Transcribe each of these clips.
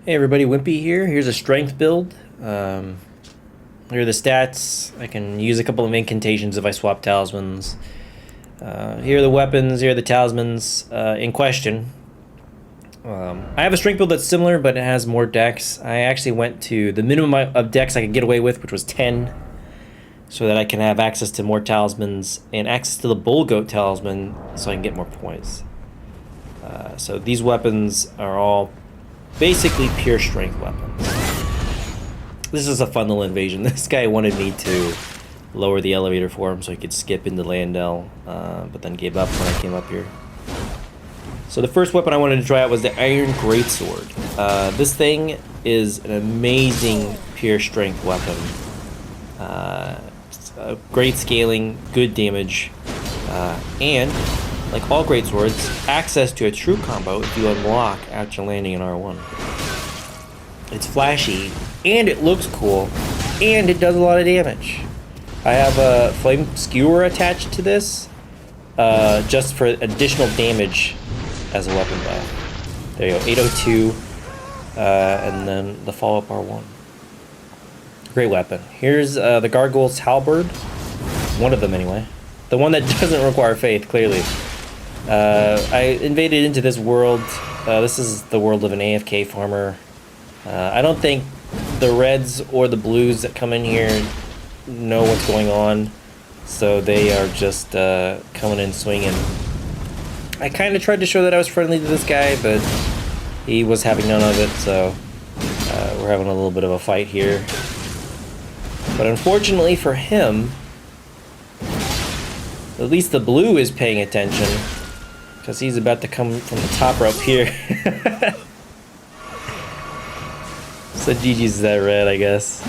Hey everybody, Wimpy here. Here's a strength build. Here are the stats. I can use a couple of incantations if I swap talismans. Here are the weapons, here are the talismans in question. I have a strength build that's similar, but it has more DEX. I actually went to the minimum of DEX I could get away with, which was 10, so that I can have access to more talismans and access to the Bull Goat talisman so I can get more points. So these weapons are all basically pure strength weapons. This is a fun little invasion. This guy wanted me to lower the elevator for him so he could skip into Landell, but then gave up when I came up here. So the first weapon I wanted to try out was the Iron Greatsword. This thing is an amazing pure strength weapon. Great scaling, good damage, and like all greatswords, access to a true combo if you unlock after landing in R1. It's flashy, and it looks cool, and it does a lot of damage. I have a flame skewer attached to this, just for additional damage as a weapon buff. There you go, 802, and then the follow-up R1. Great weapon. Here's the Gargoyle's Halberd, one of them anyway. The one that doesn't require faith, clearly. I invaded into this world. This is the world of an AFK farmer. I don't think the reds or the blues that come in here know what's going on, so they are just coming in swinging. I kind of tried to show that I was friendly to this guy, but he was having none of it, so we're having a little bit of a fight here. But unfortunately for him, at least the blue is paying attention, because he's about to come from the top rope here. So GG's that red, I guess.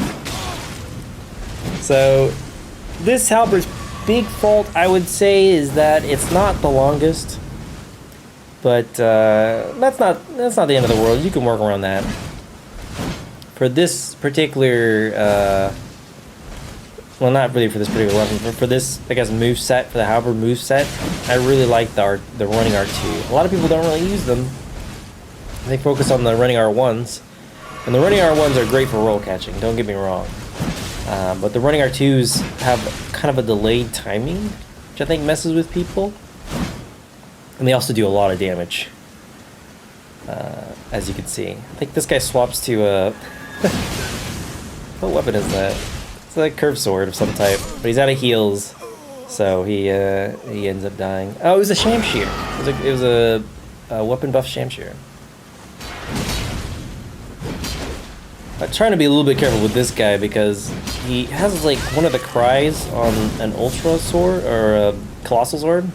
So this halberd's big fault, I would say, is that it's not the longest. But that's not the end of the world. You can work around that. For this particular well, not really for this particular weapon, but for this, I guess, move set, for the halberd move set, I really like the running R2. A lot of people don't really use them. They focus on the running R1s. And the running R1s are great for roll catching, don't get me wrong. But the running R2s have kind of a delayed timing, which I think messes with people. And they also do a lot of damage, as you can see. I think this guy swaps to a... What weapon is that? It's a curved sword of some type, but he's out of heals, so he ends up dying. Oh, it was a Shamshir. It was a weapon buff Shamshir. I'm trying to be a little bit careful with this guy because he has like one of the cries on an Ultra sword or a Colossal sword.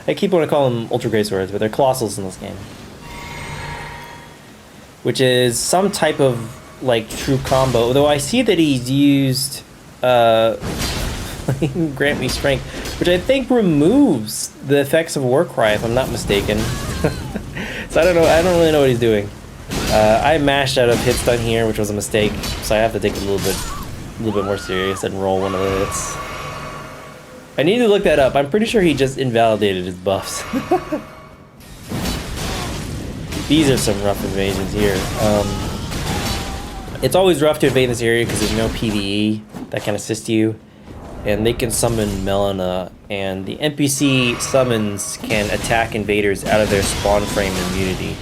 I keep wanting to call them Ultra Great Swords, but they're Colossals in this game. Which is some type of like true combo, though I see that he's used grant me strength, which I think removes the effects of Warcry if I'm not mistaken. So I don't really know what he's doing. I mashed out of hit stun here, which was a mistake, so I have to take it a little bit more serious and roll one of the hits. I need to look that up. I'm pretty sure he just invalidated his buffs. These are some rough invasions here. It's always rough to invade this area because there's no PvE that can assist you, and they can summon Melina, and the NPC summons can attack invaders out of their spawn frame immunity,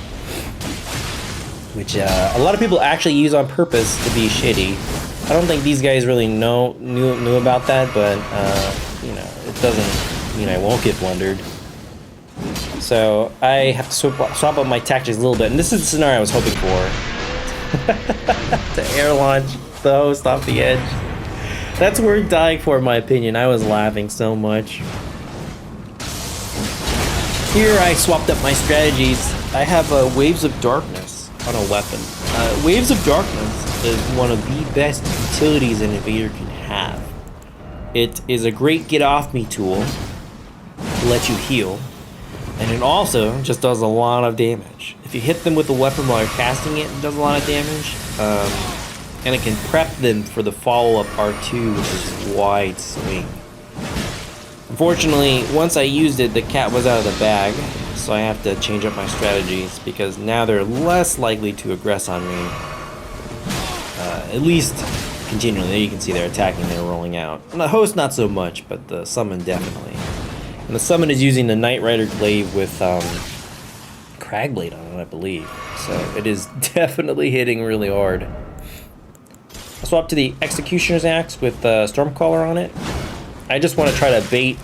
which a lot of people actually use on purpose to be shitty. I don't think these guys really knew about that, but you know, it doesn't mean I won't get blundered. So I have to swap up my tactics a little bit, and this is the scenario I was hoping for. To air launch the host off the edge. That's worth dying for, in my opinion. I was laughing so much. Here I swapped up my strategies. I have Waves of Darkness on a weapon. Waves of Darkness is one of the best utilities an invader can have. It is a great get off me tool to let you heal. And it also just does a lot of damage. If you hit them with a weapon while you're casting it, it does a lot of damage. And it can prep them for the follow-up R2, which is wide swing. Unfortunately, once I used it, the cat was out of the bag. So I have to change up my strategies because now they're less likely to aggress on me. At least continually. There you can see they're attacking, they're rolling out. And the host not so much, but the summon definitely. And the summon is using the Knight Rider glaive with Cragblade on it, I believe. So it is definitely hitting really hard. I'll swap to the Executioner's Axe with Stormcaller on it. I just want to try to bait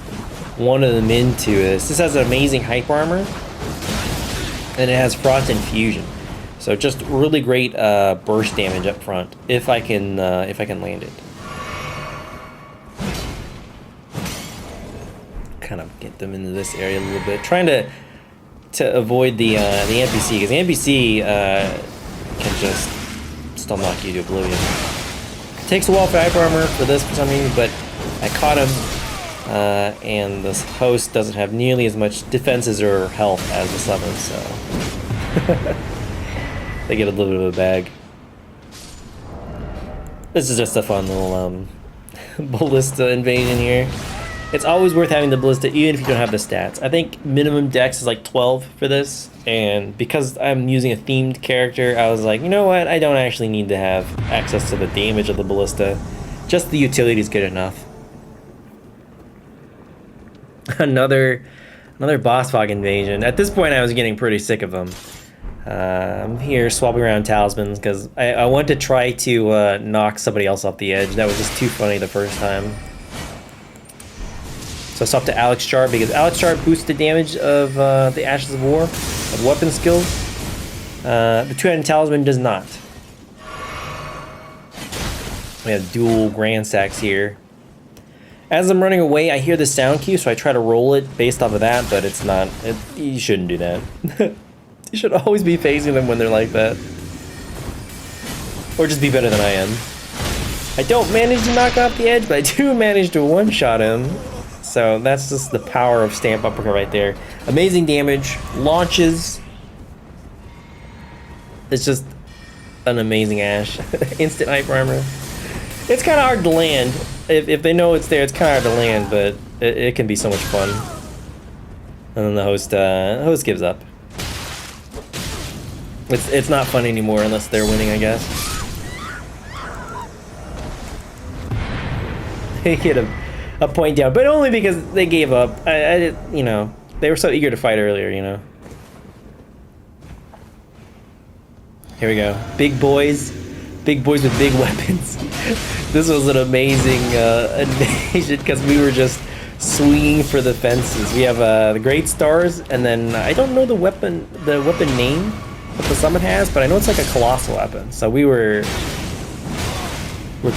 one of them into this. This has an amazing hype armor, and it has Frost Infusion. So just really great burst damage up front if I can land it. Kind of get them into this area a little bit, trying to avoid the NPC, because the NPC can just still knock you to oblivion. It takes a while for hyper armor for this for some reason, but I caught him, and this host doesn't have nearly as much defenses or health as the summon, so they get a little bit of a bag. This is just a fun little ballista invasion here. It's always worth having the ballista even if you don't have the stats. I think minimum dex is like 12 for this, and because I'm using a themed character, I was like, you know what, I don't actually need to have access to the damage of the ballista. Just the utility is good enough. Another boss fog invasion. At this point I was getting pretty sick of them. I'm here swapping around talismans because I want to try to knock somebody else off the edge. That was just too funny the first time. So I swapped to Alex Sharp because Alex Sharp boosts the damage of the Ashes of War, of weapon skills. The two-handed talisman does not. We have dual Grand Sacks here. As I'm running away, I hear the sound cue, so I try to roll it based off of that, but it's not. You shouldn't do that. You should always be facing them when they're like that. Or just be better than I am. I don't manage to knock off the edge, but I do manage to one-shot him. So that's just the power of Stamp Uppercut right there. Amazing damage, launches. It's just an amazing Ash. Instant hyper armor. It's kind of hard to land. If they know it's there, it's kind of hard to land, but it can be so much fun. And then the host gives up. It's not fun anymore unless they're winning, I guess. They hit a point down, but only because they gave up. You know, they were so eager to fight earlier, you know. Here we go. Big boys with big weapons. This was an amazing invasion because we were just swinging for the fences. We have the Great Stars, and then I don't know the weapon name that the summon has, but I know it's like a colossal weapon. So we're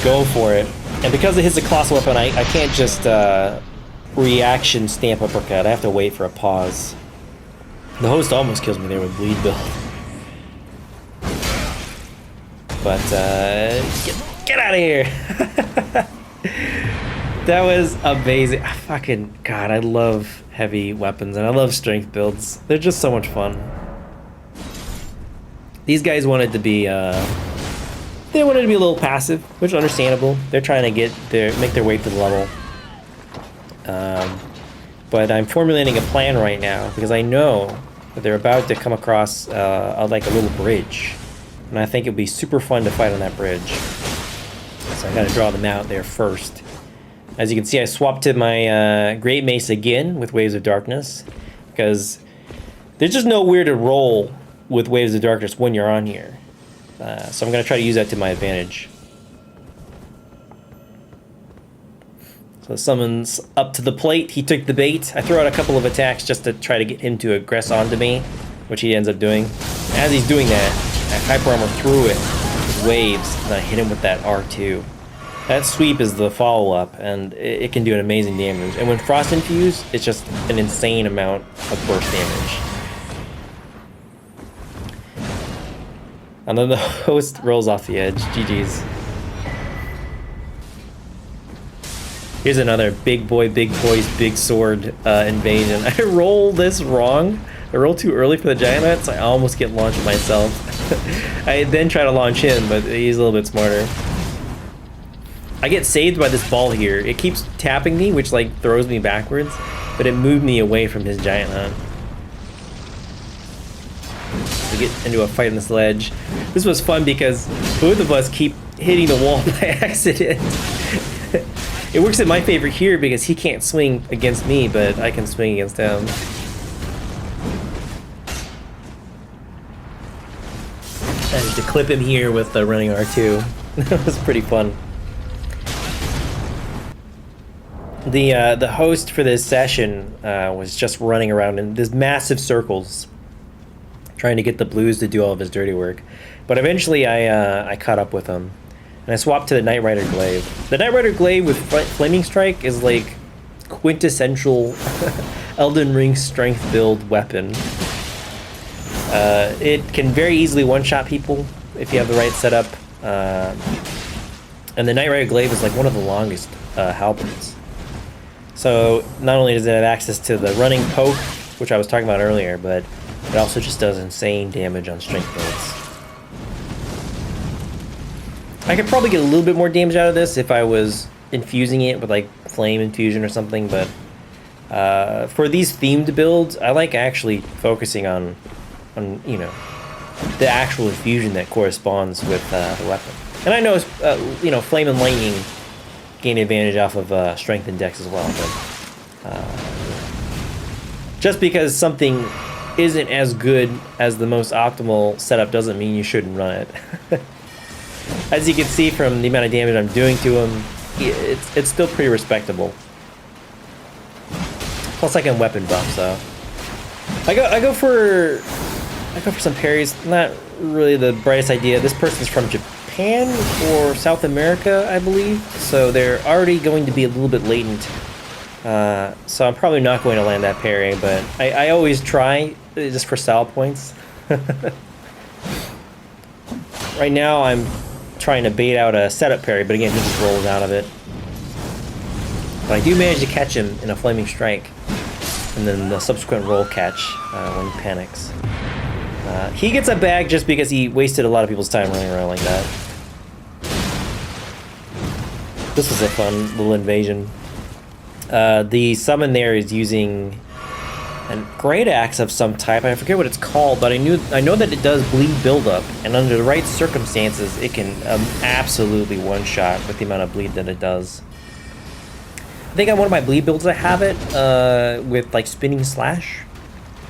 going for it. And because it hits a colossal weapon, I can't just reaction Stamp Uppercut. I have to wait for a pause. The host almost kills me there with Bleed Build. But get out of here. That was amazing. Fucking God, I love heavy weapons and I love strength builds. They're just so much fun. These guys wanted to be they wanted to be a little passive, which is understandable. They're trying to make their way to the level. But I'm formulating a plan right now because I know that they're about to come across like a little bridge. And I think it would be super fun to fight on that bridge. So I gotta draw them out there first. As you can see, I swapped to my Great Mace again with Waves of Darkness, because there's just nowhere to roll with Waves of Darkness when you're on here. So I'm gonna try to use that to my advantage. So summons up to the plate. He took the bait. I throw out a couple of attacks just to try to get him to aggress onto me, which he ends up doing. As he's doing that, I hyper armor through it with waves, and I hit him with that R2. That sweep is the follow-up, and it can do an amazing damage. And when Frost Infused, it's just an insane amount of burst damage. And then the host rolls off the edge. GG's. Here's another big boys, big sword invasion. I roll this wrong. I roll too early for the Giant Knight, so I almost get launched myself. I then try to launch him, but he's a little bit smarter. I get saved by this ball here. It keeps tapping me, which like throws me backwards, but it moved me away from his Giant Hunt. we get into a fight on this ledge. This was fun because both of us keep hitting the wall by accident. It works in my favor here because he can't swing against me, but I can swing against him. I had to clip him here with the running R2. That was pretty fun. The host for this session was just running around in these massive circles, trying to get the blues to do all of his dirty work. But eventually I caught up with him, and I swapped to the Knight Rider Glaive. The Knight Rider Glaive with Flaming Strike is like quintessential Elden Ring strength build weapon. It can very easily one-shot people if you have the right setup. And the Knight Rider Glaive is like one of the longest halberds. So not only does it have access to the running poke, which I was talking about earlier, but it also just does insane damage on strength builds. I could probably get a little bit more damage out of this if I was infusing it with like flame infusion or something, but for these themed builds, I like actually focusing on you know, the actual infusion that corresponds with the weapon. And I know you know, flame and lightning gain advantage off of strength and dex as well, but just because something isn't as good as the most optimal setup doesn't mean you shouldn't run it. As you can see from the amount of damage I'm doing to him, it's still pretty respectable. Plus I can weapon buff, so I go for some parries. Not really the brightest idea. This person's from Japan or South America, I believe, so they're already going to be a little bit latent. So I'm probably not going to land that parry, but I always try just for style points. Right now I'm trying to bait out a setup parry, but again he just rolls out of it. But I do manage to catch him in a flaming strike, and then the subsequent roll catch when he panics. He gets a bag just because he wasted a lot of people's time running around like that. This was a fun little invasion. The summon there is using a great axe of some type. I forget what it's called, but I know that it does bleed buildup, and under the right circumstances, it can absolutely one-shot with the amount of bleed that it does. I think on one of my bleed builds I have it with like spinning slash.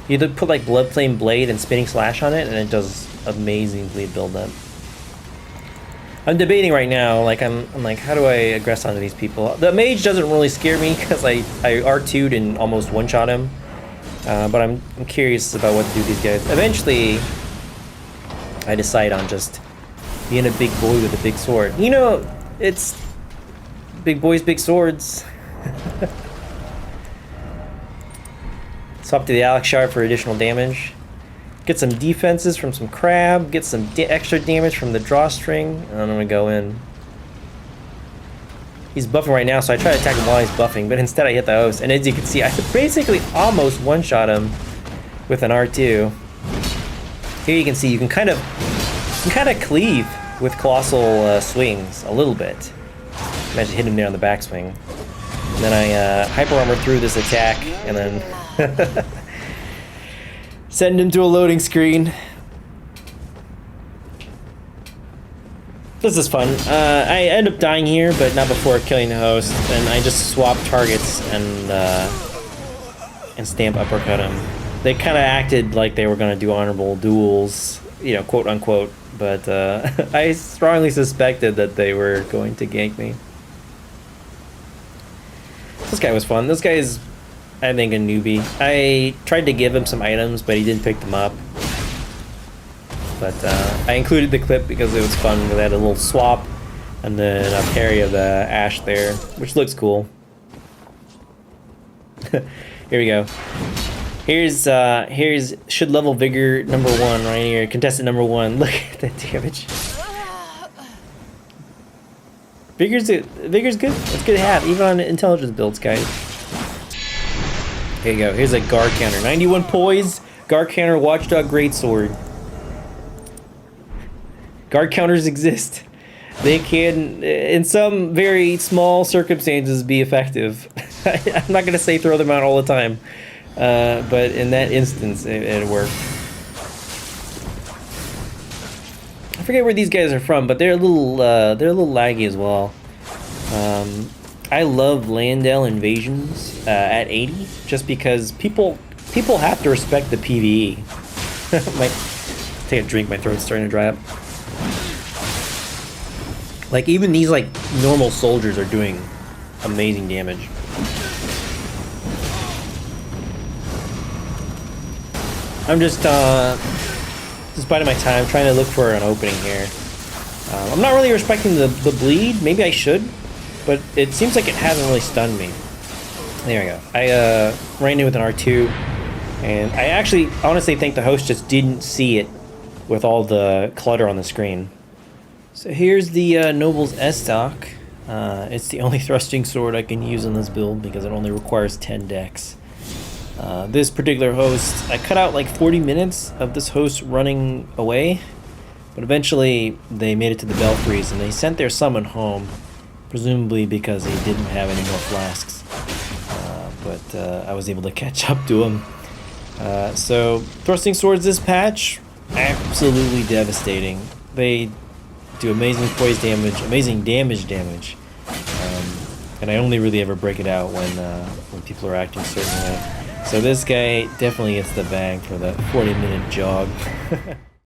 You either put like blood flame blade and spinning slash on it, and it does amazing bleed buildup. I'm debating right now, like I'm like, how do I aggress onto these people? The mage doesn't really scare me because I R2'd and almost one-shot him. But I'm curious about what to do with these guys. Eventually, I decide on just being a big boy with a big sword. You know, it's big boys, big swords. Swap to the Alex Shard for additional damage. Get some defenses from some crab. Get some extra damage from the drawstring. And I'm gonna go in. He's buffing right now, so I try to attack him while he's buffing, but instead I hit the host. And as you can see, I basically almost one-shot him with an R2. Here you can see you can kind of cleave with colossal swings a little bit. Managed to hit him there on the backswing. And then I hyper armor through this attack, and then send him to a loading screen. This is fun. I end up dying here, but not before killing the host, and I just swap targets and stamp uppercut him. They kind of acted like they were going to do honorable duels, you know, quote unquote, but I strongly suspected that they were going to gank me. This guy was fun. This guy is, I think, a newbie. I tried to give him some items, but he didn't pick them up. But I included the clip because it was fun. We had a little swap and then a parry of the Ash there, which looks cool. Here we go. Here's should level vigor number 1 right here. Contestant number 1. Look at that damage. Vigor's good. It's good to have, even on intelligence builds, guys. Here you go. Here's a guard counter. 91 poise. Guard counter. Watchdog greatsword. Guard counters exist. They can, in some very small circumstances, be effective. I'm not going to say throw them out all the time, but in that instance, it worked. forget where these guys are from, but they're a little laggy as well. I love Landell invasions at 80, just because people have to respect the PvE. Might take a drink. My throat's starting to dry up. Like, even these like normal soldiers are doing amazing damage. I'm just biding my time, trying to look for an opening here. I'm not really respecting the bleed. Maybe I should, but it seems like it hasn't really stunned me. There we go. I ran in with an R2, and I actually honestly think the host just didn't see it with all the clutter on the screen. So here's the Noble's S-Stock. It's the only thrusting sword I can use in this build because it only requires 10 DEX. This particular host, I cut out like 40 minutes of this host running away, but eventually they made it to the Belfries and they sent their summon home, presumably because they didn't have any more flasks. But I was able to catch up to them. So thrusting swords this patch, absolutely devastating. They do amazing poise damage, amazing damage, and I only really ever break it out when people are acting a certain way. So this guy definitely gets the bang for the 40-minute jog.